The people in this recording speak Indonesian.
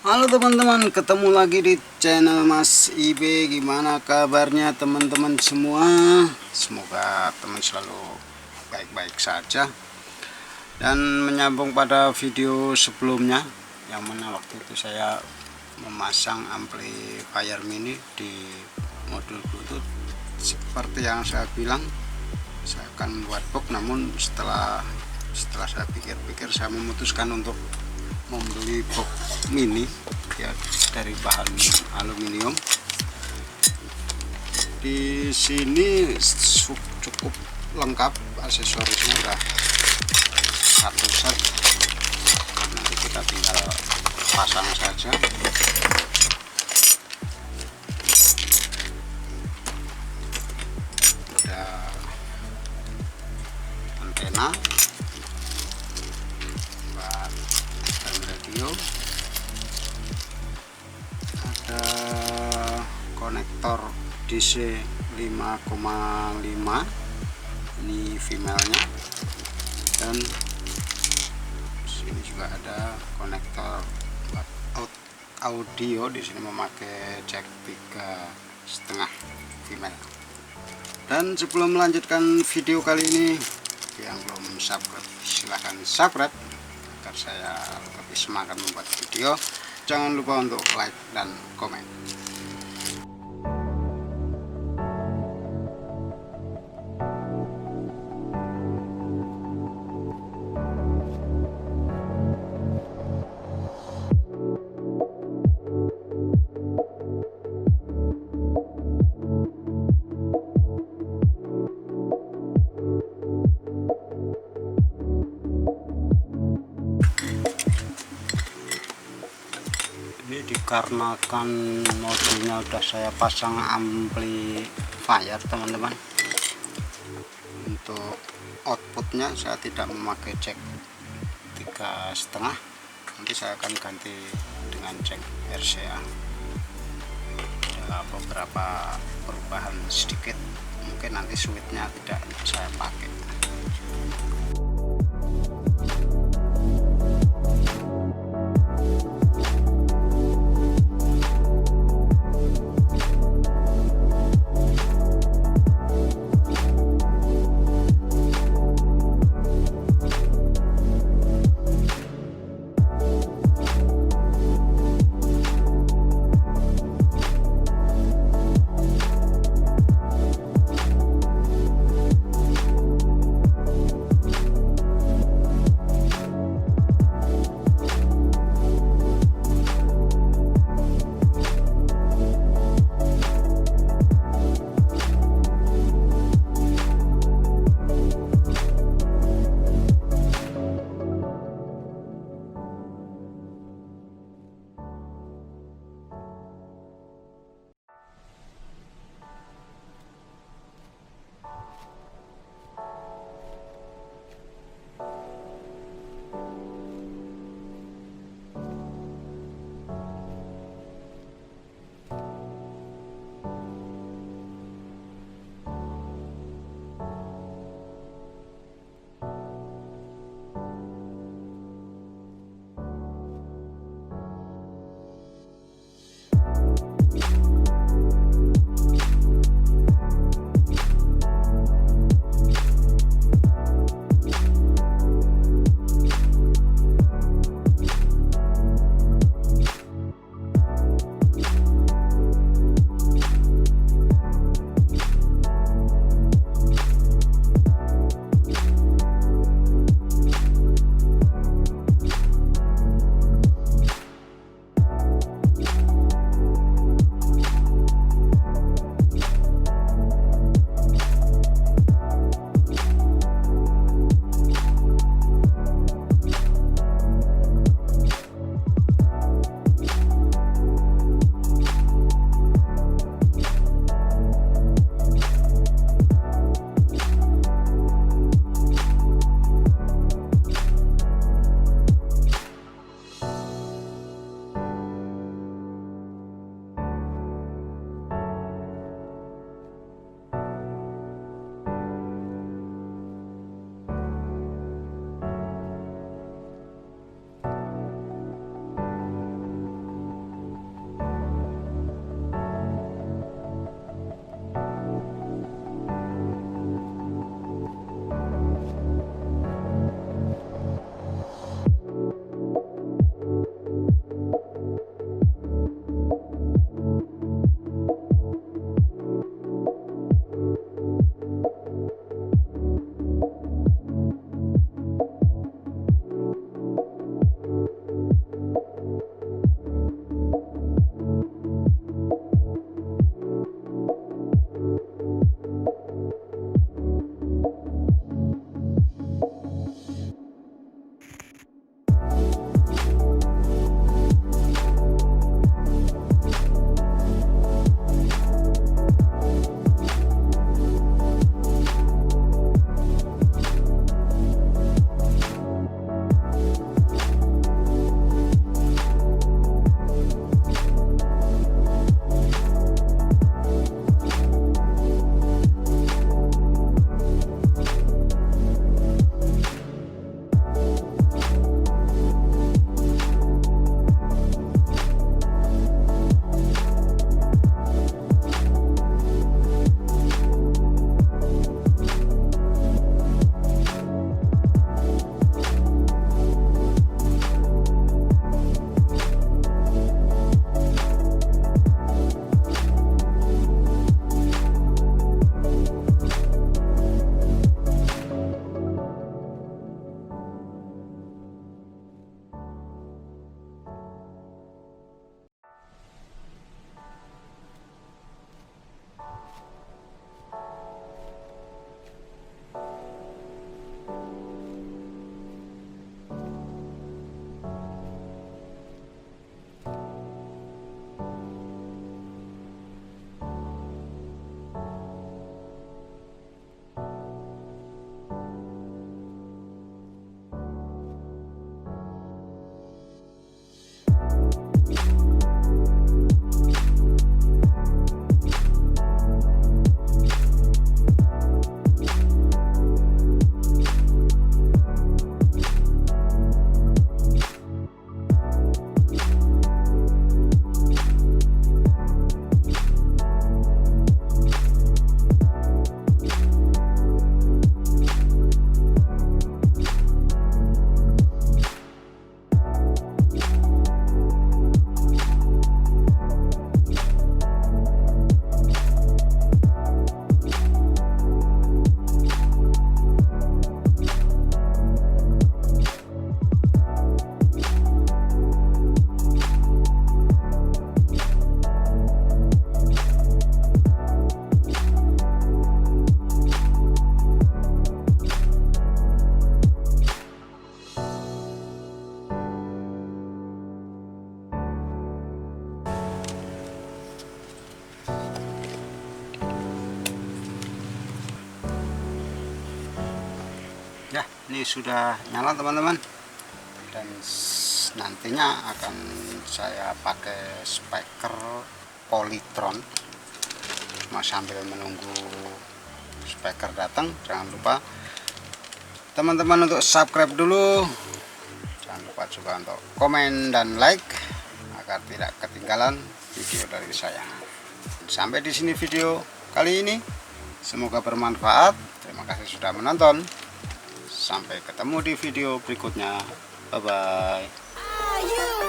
Halo teman-teman, ketemu lagi di channel Mas IB. Gimana kabarnya teman-teman semua? Semoga teman selalu baik-baik saja. Dan menyambung pada video sebelumnya, yang mana waktu itu saya memasang amplifier mini di modul Bluetooth. Seperti yang saya bilang, saya akan membuat box, namun setelah saya pikir-pikir, saya memutuskan untuk membeli box mini ya dari bahan aluminium. Di sini cukup lengkap, aksesorisnya udah satu set. Nanti kita tinggal pasang saja. Ada antena buat radio, ada konektor DC 5,5, ini female-nya, dan sini juga ada konektor buat audio. Di sini memakai jack 3,5 female. Dan sebelum melanjutkan video kali ini, yang belum subscribe silahkan subscribe agar saya lebih semangat membuat video. Jangan lupa untuk like dan komen. Ini dikarenakan modulnya udah saya pasang amplifier teman-teman, untuk outputnya saya tidak memakai jack 3,5. nanti saya akan ganti dengan jack RCA. Ada beberapa perubahan sedikit, mungkin nanti switchnya tidak saya pakai. Ya, ini sudah nyala teman-teman, dan nantinya akan saya pakai speaker polytron. Cuma sambil menunggu speaker datang, jangan lupa teman-teman untuk subscribe dulu, jangan lupa juga untuk komen dan like agar tidak ketinggalan video dari saya. Sampai di sini video kali ini, semoga bermanfaat. Terima kasih sudah menonton. Sampai ketemu di video berikutnya. Bye bye.